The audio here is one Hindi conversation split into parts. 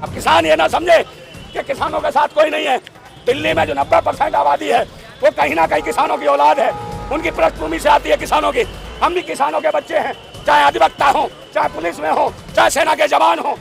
अब किसान ये ना समझे कि किसानों के साथ कोई नहीं है। दिल्ली में जो 90% आबादी है वो कहीं ना कहीं किसानों की औलाद है, उनकी पृष्ठभूमि से आती है किसानों की। हम भी किसानों के बच्चे हैं, चाहे अधिवक्ता हो, चाहे पुलिस में हो, चाहे सेना के जवान हो।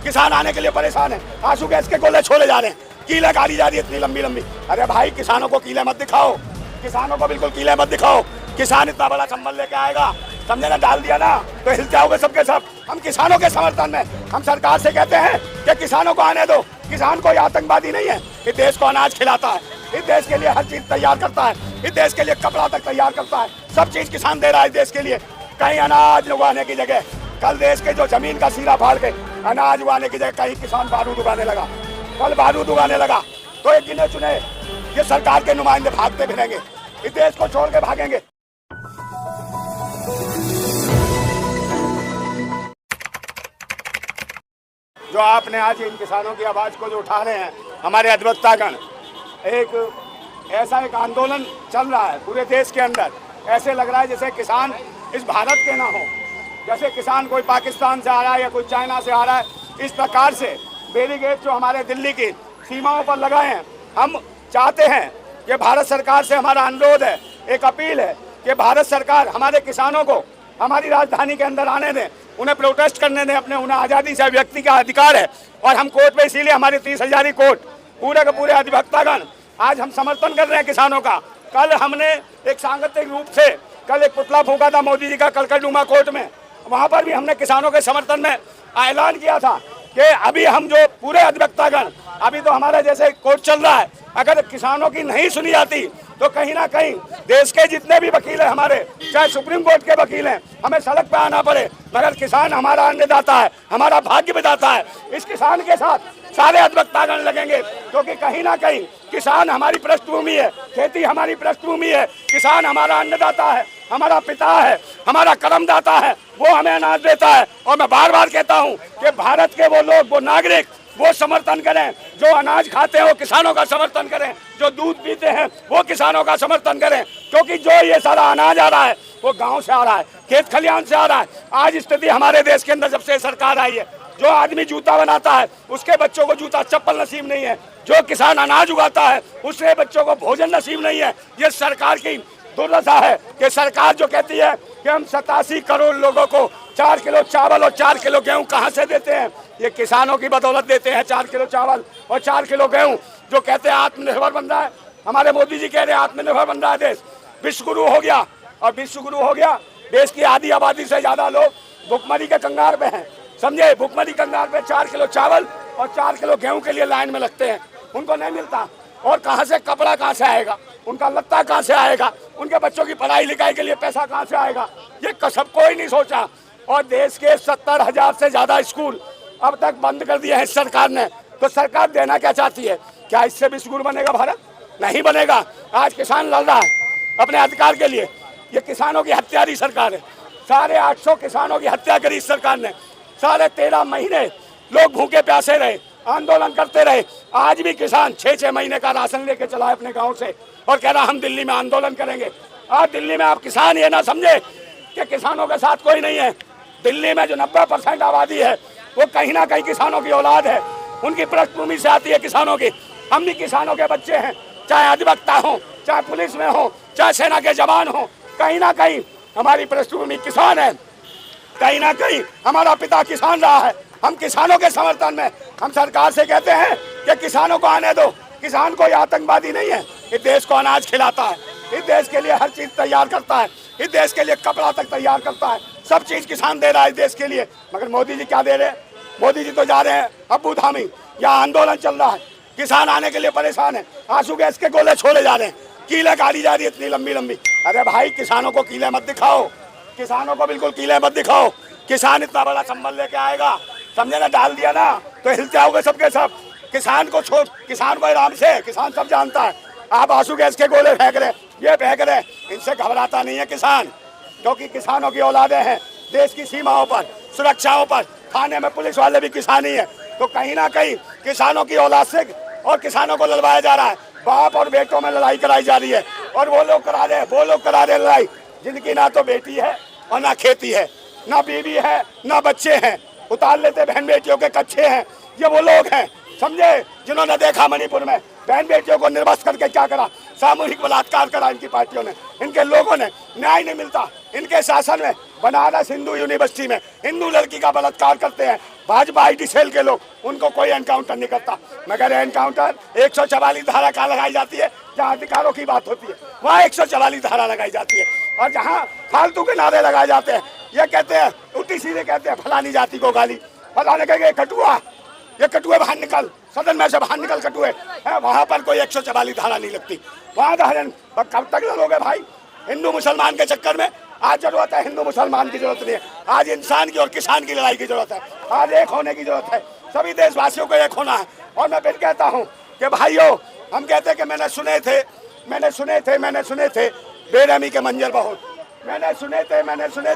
किसान आने के लिए परेशान है, आंसू गैस के गोले छोड़े जा रहे हैं, कीले गाड़ी जा रही है इतनी लंबी लंबी। अरे भाई किसानों को कीले मत दिखाओ, किसानों को बिल्कुल कीले मत दिखाओ। किसान इतना बड़ा संबल लेके आएगा, समझे ना, डाल दिया ना तो हिलते होगे सबके सब। हम किसानों के समर्थन में हम सरकार से कहते हैं कि किसानों को आने दो। किसान कोई आतंकवादी नहीं है, इस देश को अनाज खिलाता है, इस देश के लिए हर चीज तैयार करता है, इस देश के लिए कपड़ा तक तैयार करता है, सब चीज किसान दे रहा है इस देश के लिए। कहीं अनाज उगाने की जगह कल देश के जो जमीन का सीरा फाड़ के अनाज उगाने की जगह कहीं किसान बारूद उगाने लगा, कल बारूद उगाने लगा। तो एक गिने चुने ये सरकार के नुमाइंदे भागते फिरेंगे, इस देश को छोड़ के भागेंगे। जो आपने आज इन किसानों की आवाज को जो उठा रहे हैं हमारे अधिवक्तागण, ऐसा एक आंदोलन चल रहा है पूरे देश के अंदर। ऐसे लग रहा है जैसे किसान इस भारत के ना हो, जैसे किसान कोई पाकिस्तान से आ रहा है या कोई चाइना से आ रहा है। इस प्रकार से बैरिकेड जो हमारे दिल्ली की सीमाओं पर लगाए हैं, हम चाहते हैं कि भारत सरकार से हमारा अनुरोध है, एक अपील है कि भारत सरकार हमारे किसानों को हमारी राजधानी के अंदर आने दें, उन्हें प्रोटेस्ट करने दें, अपने उन्हें आज़ादी से व्यक्ति का अधिकार है। और हम कोर्ट में इसीलिए हमारी 30,000 कोर्ट पूरे के पूरे अधिवक्तागण आज हम समर्थन कर रहे हैं किसानों का। कल हमने एक सांगठनिक रूप से कल एक पुतला फूंका था मोदी जी का कलकत्ता कोर्ट में, वहाँ पर भी हमने किसानों के समर्थन में ऐलान किया था कि अभी हम जो पूरे अधिवक्तागण, अभी तो हमारा जैसे कोर्ट चल रहा है, अगर किसानों की नहीं सुनी जाती तो कहीं ना कहीं देश के जितने भी वकील हैं हमारे, चाहे सुप्रीम कोर्ट के वकील हैं, हमें सड़क पे आना पड़े। मगर किसान हमारा अन्नदाता है, हमारा भाग्य विधाता है। इस किसान के साथ सारे अधिवक्तागण लगेंगे, क्योंकि कहीं ना कहीं किसान हमारी पृष्ठभूमि है, खेती हमारी पृष्ठभूमि है, किसान हमारा अन्नदाता है, हमारा पिता है, हमारा कर्मदाता है, वो हमें अनाज देता है। और मैं बार बार कहता हूँ कि भारत के वो लोग, वो नागरिक, वो समर्थन करें, जो अनाज खाते हैं वो किसानों का समर्थन करें, जो दूध पीते हैं वो किसानों का समर्थन करें। क्योंकि जो ये सारा अनाज आ रहा है वो गांव से आ रहा है, खेत खलिहान से आ रहा है। आज स्थिति हमारे देश के अंदर जब से सरकार आई है, जो आदमी जूता बनाता है उसके बच्चों को जूता चप्पल नसीब नहीं है, जो किसान अनाज उगाता है उसके बच्चों को भोजन नसीब नहीं है। ये सरकार की दुर्दशा है कि सरकार जो कहती है कि हम 87 करोड़ लोगों को 4 किलो चावल और 4 किलो गेहूं कहां से देते हैं, ये किसानों की बदौलत देते हैं। 4 किलो चावल और 4 किलो गेहूं, जो कहते हैं आत्मनिर्भर बन रहा है, हमारे मोदी जी कह रहे हैं आत्मनिर्भर बन रहा है देश, विश्व गुरु हो गया। और विश्व गुरु हो गया, देश की आधी आबादी से ज्यादा लोग भुखमरी के कंगार पे हैं, समझे। भुखमरी कंगार पे 4 किलो चावल और 4 किलो गेहूं के लिए लाइन में लगते हैं, उनको नहीं मिलता। और कहाँ से कपड़ा कहाँ से आएगा, उनका लत्ता कहाँ से आएगा, उनके बच्चों की पढ़ाई लिखाई के लिए पैसा कहाँ से आएगा, ये सब कोई नहीं सोचा। और देश के 70,000 से ज्यादा स्कूल अब तक बंद कर दिए हैं सरकार ने। तो सरकार देना क्या चाहती है? क्या इससे भी स्कूल बनेगा भारत? नहीं बनेगा। आज किसान लड़ रहा है अपने अधिकार के लिए, ये किसानों की हत्यारी सरकार है। 850 किसानों की हत्या करी इस सरकार ने। 13.5 महीने लोग भूखे प्यासे रहे, आंदोलन करते रहे। आज भी किसान 6-6 महीने का राशन लेके चला है अपने गांव से और कह रहा हम दिल्ली में आंदोलन करेंगे। आज दिल्ली में आप किसान ये ना समझे कि किसानों के साथ कोई नहीं है। दिल्ली में जो 90% आबादी है वो कहीं ना कहीं किसानों की औलाद है, उनकी पृष्ठभूमि से आती है किसानों की। हम भी किसानों के बच्चे हैं, चाहे अधिवक्ता हो, चाहे पुलिस में हो, चाहे सेना के जवान हो, कहीं ना कहीं हमारी पृष्ठभूमि किसान है, कहीं ना कहीं हमारा पिता किसान रहा है। हम किसानों के समर्थन में हम सरकार से कहते हैं कि किसानों को आने दो। किसान कोई आतंकवादी नहीं है, इस देश को अनाज खिलाता है, इस देश के लिए हर चीज तैयार करता है, इस देश के लिए कपड़ा तक तैयार करता है, सब चीज किसान दे रहा है इस देश के लिए। मगर मोदी जी क्या दे रहे हैं? मोदी जी तो जा रहे हैं अबू धामी, यहाँ आंदोलन चल रहा है, किसान आने के लिए परेशान है, आंसू गैस के गोले छोड़े जा रहे हैं, कीले गाड़ी जा रही है इतनी लंबी लंबी। अरे भाई किसानों को कीले मत दिखाओ, किसानों को बिल्कुल कीले मत दिखाओ। किसान इतना बड़ा संबल लेके आएगा, समझे ना, डाल दिया ना तो हिलते आओगे सबके सब। किसान को छोड़, किसान को आराम से, किसान सब जानता है। आप आंसू गैस के गोले फेंक रहे, ये फेंक रहे, इनसे घबराता नहीं है किसान, क्योंकि किसानों की औलादे हैं। देश की सीमाओं पर, सुरक्षाओं पर, थाने में पुलिस वाले भी किसान ही है। तो कहीं ना कहीं किसानों की औलाद से और किसानों को लड़वाया जा रहा है। बाप और बेटों में लड़ाई कराई जा रही है, और वो लोग करा रहे लड़ाई जिनकी ना तो बेटी है और ना खेती है, ना बीवी है, ना बच्चे हैं। उतार लेते बहन बेटियों के कच्चे हैं, ये वो लोग हैं, समझे, जिन्होंने देखा मणिपुर में बहन बेटियों को निर्वस्त्र करके क्या करा, सामूहिक बलात्कार करा इनकी पार्टियों ने, इनके लोगों ने, न्याय नहीं मिलता इनके शासन में। बनारस हिंदू यूनिवर्सिटी में हिंदू लड़की का बलात्कार करते हैं भाजपा IT सेल के लोग, उनको कोई एनकाउंटर नहीं करता, मगर एनकाउंटर 144 धारा का लगाई जाती है। जहाँ अधिकारों की बात होती है वहाँ 144 धारा लगाई जाती है, और जहाँ फालतू के नारे लगाए जाते हैं, ये कहते हैं उल्टी सीधे कहते हैं फलानी जाति को गाली, फलाने कहेंगे कटुआ, ये कटुए बाहर निकल, सदन में से बाहर निकल कटुए है, वहाँ पर कोई 144 धारा नहीं लगती। वहाँ धारण कब तक लड़ोगे भाई हिंदू मुसलमान के चक्कर में? आज जरूरत है हिंदू मुसलमान की जरूरत नहीं है, आज इंसान की और किसान की लड़ाई की जरूरत है, आज एक होने की जरूरत है, सभी देशवासियों को एक होना है। और मैं फिर कहता हूँ कि भाइयों, हम कहते हैं कि मैंने सुने थे बेरहमी के मंजर बहुत, मैंने सुने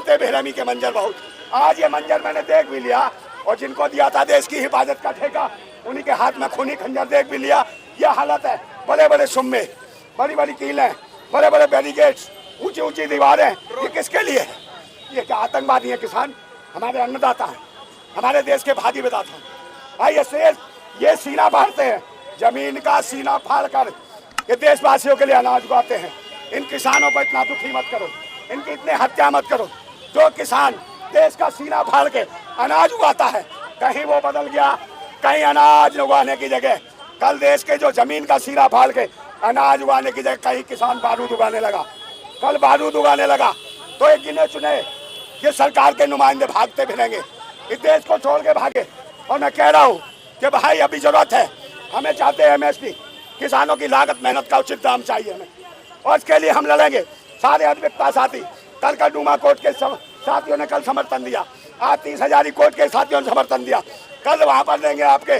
थे बेरहमी के मंजर बहुत। आज ये मंजर मैंने देख भी लिया, और जिनको दिया था देश की हिफाजत का ठेका उन्हीं के हाथ में खूनी खंजर देख भी लिया। यह हालत है, बड़े बड़े सुम्मे, बड़ी बड़ी कीलें, बड़े बड़े बैरिकेड्स, ऊंची ऊंची दीवारें, ये किसके लिए है? ये क्या आतंकवादी है किसान? हमारे अन्नदाता हैं, हमारे देश के भागी विधाता हैं भाई। ये सीना फाड़ते हैं, जमीन का सीना फाड़ कर ये देशवासियों के लिए अनाज उगाते हैं। इन किसानों को इतना दुखी मत करो, इनकी इतने हत्या मत करो। जो किसान देश का सीना फाड़ के अनाज उगाता है, कहीं वो बदल गया, कहीं अनाज उगाने की जगह कल देश के जो जमीन का सीना फाड़ के अनाज उगाने की जगह कहीं किसान बारूद उगाने लगा, कल बारूद उगाने लगा, तो एक गिने चुने ये सरकार के नुमाइंदे भागते फिरेंगे, इस देश को छोड़ के भागे। और मैं कह रहा हूँ कि भाई अभी जरूरत है, हमें चाहते हैं MSP, किसानों की लागत मेहनत का उचित दाम चाहिए हमें, और इसके लिए हम लड़ेंगे। सारे अधिवक्ता साथी, कल का डूमा कोर्ट के साथियों ने कल समर्थन दिया, आज 30 हजारी कोर्ट के साथियों ने समर्थन दिया, कल वहाँ पर देंगे आपके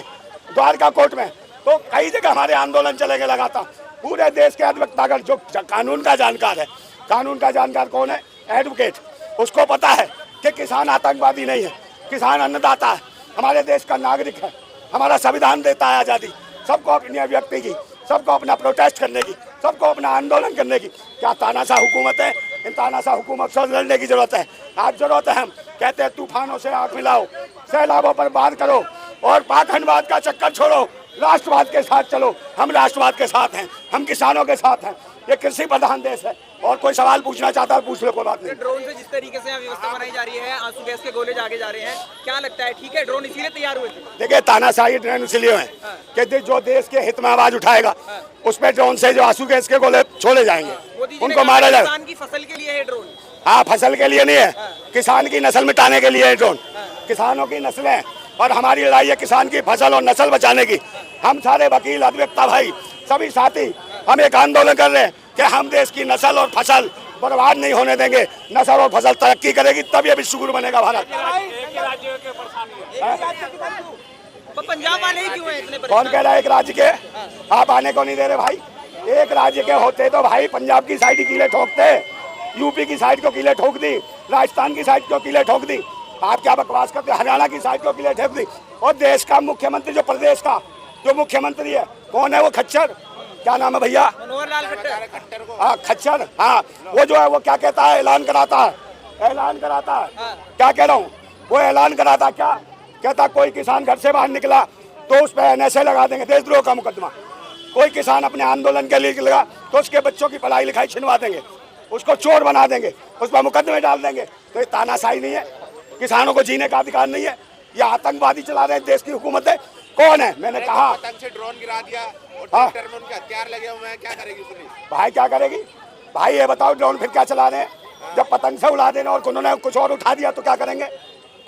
द्वारका कोर्ट में। तो कई जगह हमारे आंदोलन चलेंगे लगातार। पूरे देश के अधिवक्तागण जो कानून का जानकार है, कानून का जानकार कौन है? एडवोकेट, उसको पता है कि किसान आतंकवादी नहीं है, किसान अन्नदाता है, हमारे देश का नागरिक है, हमारा संविधान देता है आज़ादी सबको अपनी अभिव्यक्ति की, सबको अपना प्रोटेस्ट करने की, सबको अपना आंदोलन करने की। क्या तानाशाह हुकूमत है? इन तानाशाह हुकूमत से लड़ने की जरूरत है। आज जरूरत है, हम कहते हैं तूफानों से आँख मिलाओ, सैलाबों पर बात करो, और पाखंडवाद का चक्कर छोड़ो, राष्ट्रवाद के साथ चलो। हम राष्ट्रवाद के साथ हैं, हम किसानों के साथ हैं। ये कृषि प्रधान देश है, और कोई सवाल पूछना चाहता है पूछ लो, कोई बात नहीं। ड्रोन से जिस तरीके से व्यवस्था बनाई जा रही है, आंसू गैस के गोले आगे जा रहे हैं, क्या लगता है ठीक है ड्रोन इसीलिए तैयार हुए थे? देखिए, तानाशाही ड्रोन इसलिए है कि जो देश के हित में आवाज उठाएगा उस पर ड्रोन से जो आंसू गैस के गोले छोड़े जाएंगे, उनको मारा जाएगा। किसान की फसल के लिए है ड्रोन? हाँ, फसल के लिए नहीं है, किसान की नस्ल मिटाने के लिए है ड्रोन। किसानों की नस्लें, और हमारी लड़ाई है किसान की फसल और नस्ल बचाने की। हम सारे वकील, अधिवक्ता भाई, सभी साथी, हम एक आंदोलन कर रहे हैं कि हम देश की नस्ल और फसल बर्बाद नहीं होने देंगे। नस्ल और फसल तरक्की करेगी, तब ये विश्वगुरु बनेगा भारत। तो पंजाब वाले ही क्यों हैं इतने? कौन कह रहा है एक राज्य के? आप आने को नहीं दे रहे भाई। एक राज्य के होते तो भाई पंजाब की साइड कीले ठोकते, यूपी की साइड को कीले ठोक दी, राजस्थान की साइड को कीले ठोक दी। आप क्या बकवास करते? हरियाणा की साइड को कीले ठोक दी। और देश का मुख्यमंत्री, जो प्रदेश का जो मुख्यमंत्री है, कौन है वो? खच्चर, क्या नाम है भैया? मनोहर लाल खट्टर। हाँ, खच्चर। हाँ, वो जो है वो क्या कहता है? ऐलान कराता है, ऐलान कराता है। क्या कह रहा हूँ? वो ऐलान कराता, क्या कहता? कोई किसान घर से बाहर निकला तो उस पर NSA लगा देंगे, देशद्रोह का मुकदमा। कोई किसान अपने आंदोलन के लिए लगा तो उसके बच्चों की पढ़ाई लिखाई छिनवा देंगे, उसको चोर बना देंगे, उस पर मुकदमे डाल देंगे। तो ये तानाशाही नहीं है? किसानों को जीने का अधिकार नहीं है? ये आतंकवादी चला रहे हैं देश की हुकूमत है। कौन है? मैंने कहा पतंग से ड्रोन गिरा दिया और ट्रैक्टर में उनके हथियार लगे हुए हैं, क्या करेगी पुलिस? भाई क्या करेगी भाई? ये बताओ, ड्रोन फिर क्या चला रहे हैं? जब पतंग से उड़ा देना और उन्होंने कुछ और उठा दिया तो क्या करेंगे?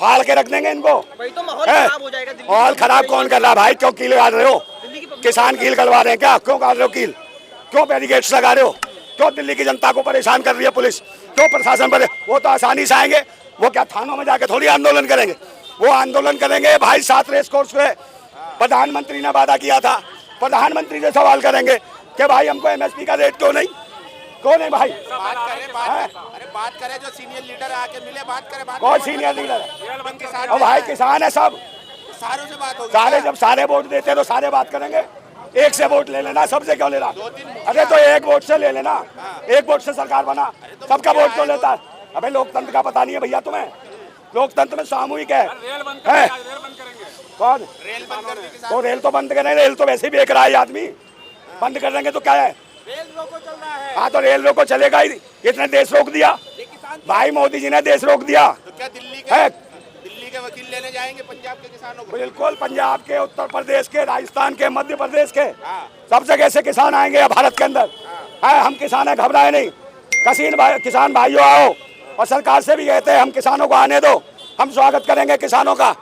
फाड़ के रख देंगे इनको। भाई तो माहौल खराब हो जाएगा। माहौल खराब कौन कर रहा है भाई? क्यों कील गाड़ रहे हो? किसान कील गलवा रहे हैं क्या? क्यों गाड़ रहे हो कील? क्यों बैरिकेड्स लगा रहे हो? क्यों दिल्ली की जनता को परेशान कर रही है पुलिस? क्यों प्रशासन पर? वो तो आसानी से आएंगे, वो क्या थानों में जाके थोड़ी आंदोलन करेंगे? वो आंदोलन करेंगे भाई 7 रेस कोर्स पे। प्रधानमंत्री ने वादा किया था, प्रधानमंत्री से सवाल करेंगे कि भाई हमको MSP का रेट क्यों नहीं? क्यों नहीं भाई? बात करें जो सीनियर लीडर आके मिले, बात करें। कौन सीनियर लीडर है? और भाई किसान है सब, सारों से बात होगी। सारे जब सारे वोट देते तो सारे बात करेंगे। एक से वोट ले लेना, सबसे क्यों ले रहा? अरे तो एक वोट से ले लेना, एक वोट से सरकार बना, सबका वोट क्यों लेता है? अबे लोकतंत्र का पता नहीं है भैया तुम्हें? लोकतंत्र में सामूहिक है। कौन? रेल बंद कर दी किसान। तो रेल तो बंद करें, रेल तो वैसे भी बेच रहा है आदमी, बंद कर देंगे तो क्या है? रेल रोको चल रहा है। हाँ तो रेल रोको चलेगा ही, कितने देश रोक दिया भाई, मोदी जी ने देश रोक दिया तो क्या दिल्ली के वकील लेने जाएंगे पंजाब के किसानों को? बिल्कुल, पंजाब के, उत्तर प्रदेश के, राजस्थान के, मध्य प्रदेश के, हाँ। सब जगह से किसान आएंगे भारत के अंदर। है, हम किसान है, घबराए नहीं। किसान भाइयों आओ, और सरकार से भी कहते हैं हम किसानों को आने दो, हम स्वागत करेंगे किसानों का।